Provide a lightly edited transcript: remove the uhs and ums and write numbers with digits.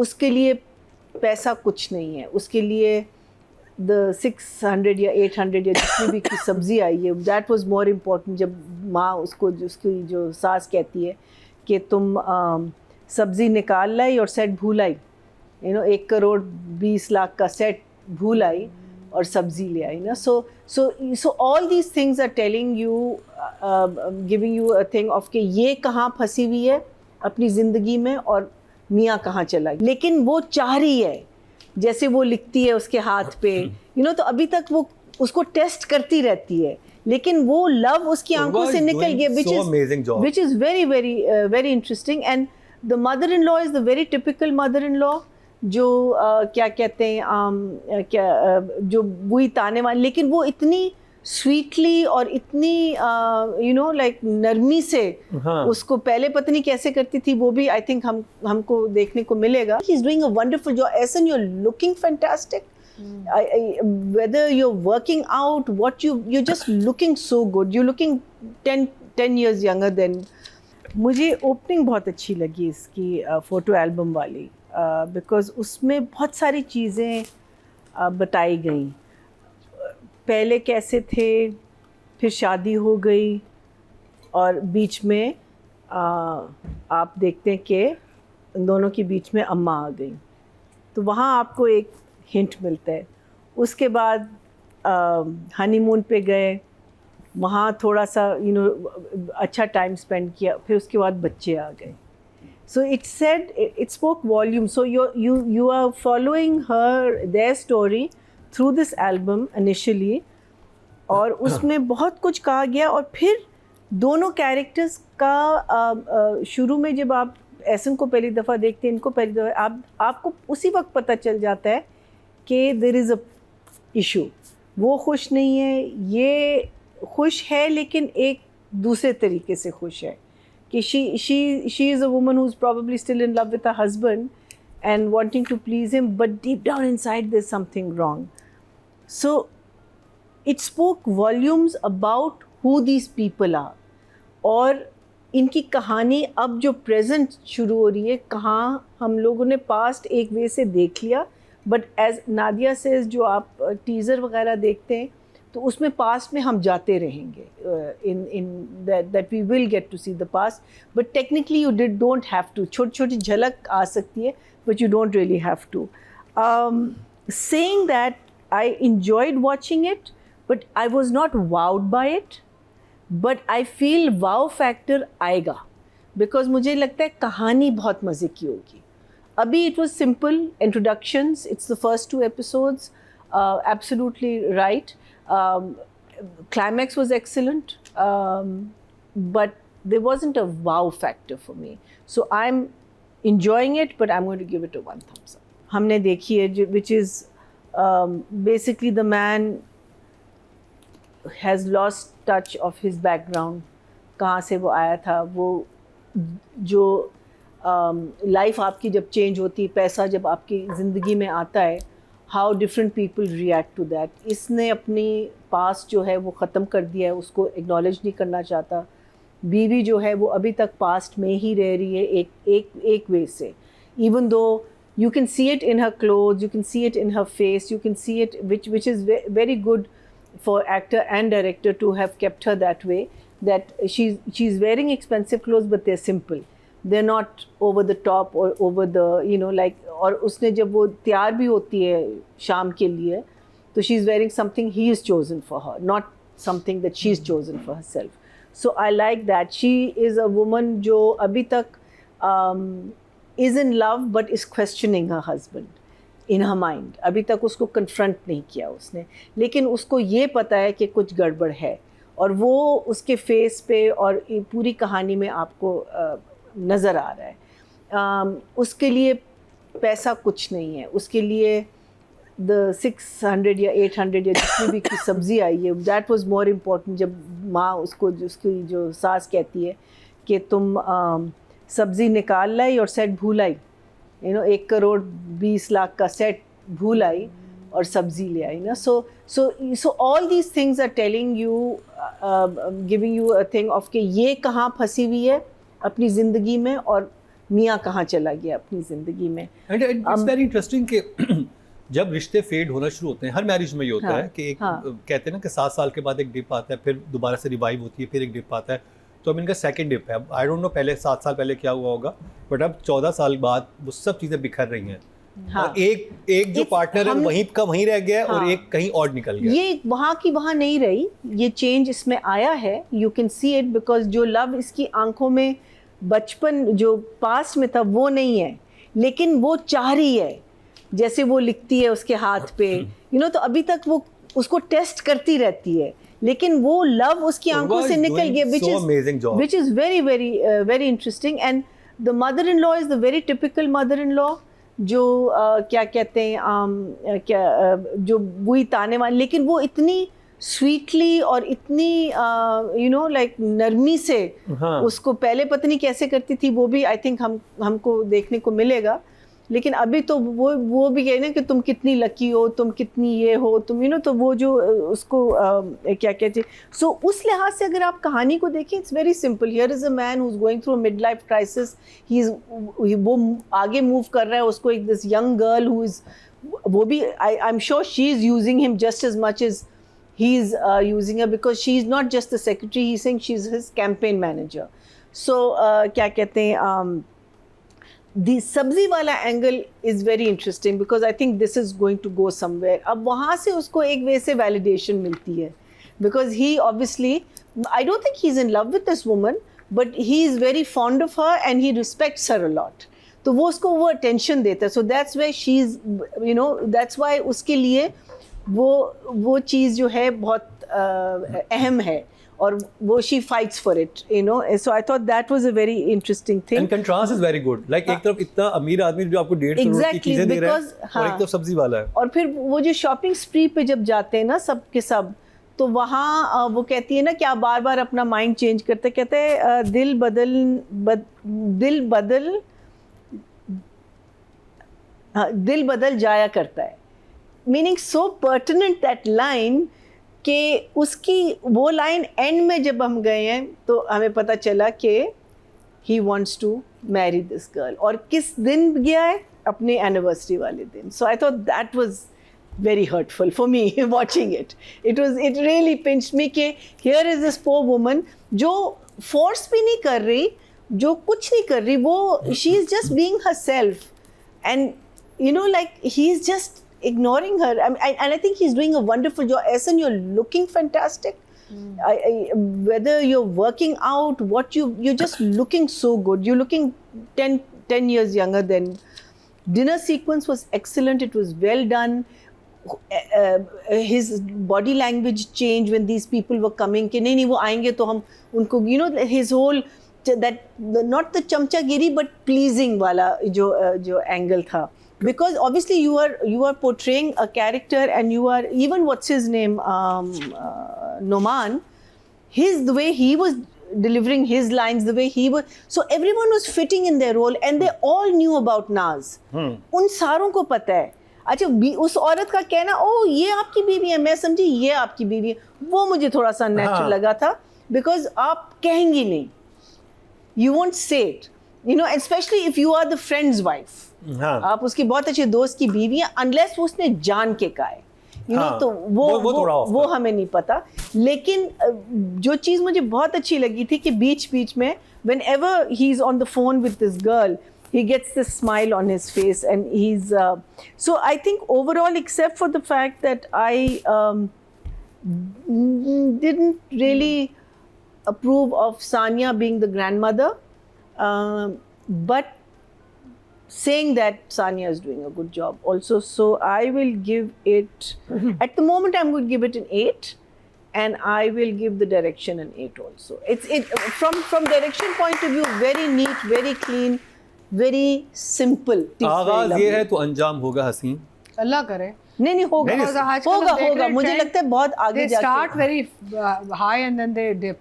उसके लिए पैसा कुछ नहीं है, उसके लिए द 600 या 800 या जितनी भी की सब्ज़ी आई है, दैट वाज मोर इम्पोर्टेंट। जब माँ उसको उसकी जो सास कहती है कि तुम सब्ज़ी निकाल लाई और सेट भूल आई, 1 करोड़ 20 लाख का सेट भूल आई और सब्ज़ी ले आई ना। So all these things are telling you, giving you a thing of कि ये कहाँ फंसी हुई है अपनी ज़िंदगी में और मियाँ कहाँ चला गया। लेकिन वो चाह रही है, जैसे वो लिखती है उसके हाथ पे, तो अभी तक वो उसको टेस्ट करती रहती है, लेकिन वो लव उसकी आंखों से निकल गया, which is very very very interesting. And the mother-in-law is the very typical mother-in-law जो क्या कहते हैं जो बुई ताने वाली, लेकिन वो इतनी स्वीटली और इतनी लाइक नरमी से उसको पहले पत्नी कैसे करती थी, वो भी आई थिंक हमको देखने को मिलेगा. He is doing a wonderful job. एसन, you are looking fantastic. Whether you're working out, what you're just looking so good. You're looking 10 years younger than. मुझे ओपनिंग बहुत अच्छी लगी इसकी फ़ोटो एल्बम वाली, बिकॉज़ उसमें बहुत सारी चीज़ें बताई गई. पहले कैसे थे, फिर शादी हो गई और बीच में आप देखते हैं कि इन दोनों के बीच में अम्मा आ गई, तो वहाँ आपको एक हिंट मिलता है. उसके बाद हनीमून पे गए, वहाँ थोड़ा सा अच्छा टाइम स्पेंड किया, फिर उसके बाद बच्चे आ गए. So it spoke volume. So you are following their story through this album initially, और उसमें बहुत कुछ कहा गया. और फिर दोनों कैरेक्टर्स का शुरू में जब आप एसन को पहली दफ़ा देखते हैं, इनको पहली दफ़ा, आपको उसी वक्त पता चल जाता है कि देयर इज़ अ इशू. वो खुश नहीं है, ये खुश है, लेकिन एक दूसरे तरीके से खुश है कि she is a woman who is probably still in love with her husband and wanting to please him, but deep down inside there's something wrong. So it spoke volumes about who these people are. और इनकी कहानी अब जो present शुरू हो रही है, कहाँ हम लोगों ने पास्ट एक वे से देख लिया, बट एज नादिया सेज, जो आप टीज़र वगैरह देखते हैं तो उसमें पास्ट में हम जाते रहेंगे, in that we will get to see the past, but technically you don't have to. छोटी छोटी झलक आ सकती है, but you don't really have to. Saying that, I enjoyed watching it, but I was not wowed by it. But I feel wow factor आएगा, because मुझे लगता है कहानी बहुत मज़े की होगी. अभी it was simple introductions, it's the first 2 episodes, absolutely right. Climax was excellent, but there wasn't a wow factor for me. So I am enjoying it, but I'm going to give it a 1 thumbs up. हमने देखी है, which is basically the man has lost touch of his background. कहाँ से वो आया था, वो जो लाइफ आपकी जब चेंज होती है, पैसा जब आपकी ज़िंदगी में आता है, how different people react to that. इसने अपनी पास्ट जो है वो ख़त्म कर दिया है, उसको एक्नॉलेज नहीं करना चाहता. बीवी जो है वो अभी तक पास्ट में ही रह रही है, एक वे से. Even though you can see it in her clothes, you can see it in her face, you can see it, which is very good for actor and director to have kept her that way, that she's wearing expensive clothes, but they're simple, they're not over the top or over the like. और उसने जब वो तैयार भी होती है शाम के लिए, तो she's wearing something he has chosen for her, not something that she's chosen for herself. So I like that. She is a woman जो अभी तक is in love but is questioning her husband in her mind. अभी तक उसको confront नहीं किया उसने, लेकिन उसको ये पता है कि कुछ गड़बड़ है, और वो उसके फेस पे और पूरी कहानी में आपको नज़र आ रहा है. उसके लिए पैसा कुछ नहीं है, उसके लिए द 600 या 800 या जितनी भी की सब्ज़ी आई है, दैट वाज मोर इम्पोर्टेंट. जब माँ उसको उसकी जो सास कहती है कि तुम सब्ज़ी निकाल लाई और सेट भूल आई, 1 करोड़ 20 लाख का सेट भूल आई और सब्ज़ी ले आई ना. So all these things are telling you, giving you a thing of कि ये कहाँ फंसी हुई है अपनी ज़िंदगी में और मियाँ कहाँ चला गया अपनी ज़िंदगी में। एंड इट्स वेरी इंटरेस्टिंग कि जब रिश्ते फेड होना शुरू होते हैं, हर मैरिज में ये होता है कि एक कहते हैं ना कि 7 साल के बाद एक डिप आता है, फिर दोबारा से रिवाइव होती है, फिर एक डिप आता है। तो अब इनका सेकंड डिप है। आई डोंट नो पहले 7 साल पहले क्या हुआ होगा, बट अब 14 साल बाद वो सब चीज़ें बिखर रही हैं। और एक जो पार्टनर है वहीं का वहीं रह गया और एक कहीं और निकल गया। ये वहाँ की वहाँ नहीं रही, ये चेंज इसमें आया है। You can see it because जो लव इसकी आंखों में बचपन जो पास्ट में था वो नहीं है, लेकिन वो चाह रही है। जैसे वो लिखती है उसके हाथ पे, तो अभी तक वो उसको टेस्ट करती रहती है, लेकिन वो लव उसकी आंखों से निकल गया, which is very very very interesting. And the mother-in-law is the very typical mother-in-law जो क्या कहते हैं जो बुई ताने वाली, लेकिन वो इतनी स्वीटली और इतनी लाइक नरमी से उसको पहले पत्नी कैसे करती थी वो भी आई थिंक हमको देखने को मिलेगा। लेकिन अभी तो वो भी कहे ना कि तुम कितनी लकी हो, तुम कितनी ये हो, तुम तो वो जो उसको क्या कहते हैं। सो उस लिहाज से अगर आप कहानी को देखें, it's very simple. Here is a man who is going through mid life crisis, वो आगे मूव कर रहा है, उसको एक this young girl who is, वो भी I am sure she is using him just as much as he is using her, because she is not just the secretary, he's saying she's his campaign manager. So क्या कहते हैं, the सब्जी वाला angle is very interesting because I think this is going to go somewhere. अब वहाँ से उसको एक वे से validation मिलती है, because he obviously, I don't think he's in love with this woman, but he is very fond of her and he respects her a lot. तो वो उसको वो attention देता है. So that's where she's, that's why उसके लिए वो चीज़ जो है बहुत अहम है और वो she fights for it, so I thought that was a very interesting thing. And contrast is very good, like एक तरफ इतना अमीर आदमी जो आपको 1.5 करोड़ की चीजें दे रहा है और एक तरफ सब्जी वाला है। और फिर वो जो शॉपिंग स्प्री पे जब जाते हैं ना सब के सब, तो वहाँ वो कहती है ना कि आप बार बार अपना माइंड चेंज करते, कहते हैं दिल बदल जाया करता है। Meaning so pertinent that line कि उसकी वो लाइन एंड में जब हम गए हैं तो हमें पता चला कि he wants to marry this girl, और किस दिन गया है, अपने एनिवर्सरी वाले दिन। So I thought that was very hurtful for me watching it really pinched me कि here is this poor woman जो फोर्स भी नहीं कर रही, जो कुछ नहीं कर रही, वो she is just being herself and like he is just ignoring her. And I think he's doing a wonderful job. Ehsan, you're looking fantastic. Whether you're working out, you're just looking so good. You're looking 10 years younger than. Dinner sequence was excellent. It was well done. His body language changed when these people were coming. कि नहीं वो आएंगे तो हम उनको, his whole that not the chamchagiri but pleasing वाला जो angle था. Because obviously you are portraying a character, and you are, even what's his name, Noman, the way he was delivering his lines, the way he was, so everyone was fitting in their role and they all knew about Naz. उन सारों को पता है। अच्छा, उस औरत का कहना ओ ये आपकी बीवी है, मैं समझी ये आपकी बीवी है, वो मुझे थोड़ा सा नेचुरल लगा था, because आप कहेंगी नहीं, you won't say it, especially if you are the friend's wife. आप उसकी बहुत अच्छे दोस्त की बीवी है, अनलेस वो उसने जान के कहा है, तो वो हमें नहीं पता। लेकिन जो चीज़ मुझे बहुत अच्छी लगी थी कि बीच में whenever he's on the phone with this girl, he gets this smile on his face, and he's so I think overall, except for the fact that I didn't really approve of Sania being the grandmother, but saying that Sania is doing a good job also. So I will give it, at the moment I'm going to give it an 8, and I will give the direction an 8 also. It's from direction point of view, very neat, very clean, very simple. आगाज ये है तो अंजाम होगा हसीन। अल्लाह करे। नहीं होगा, मुझे लगता है बहुत आगे जाके। They start very high and then they dip.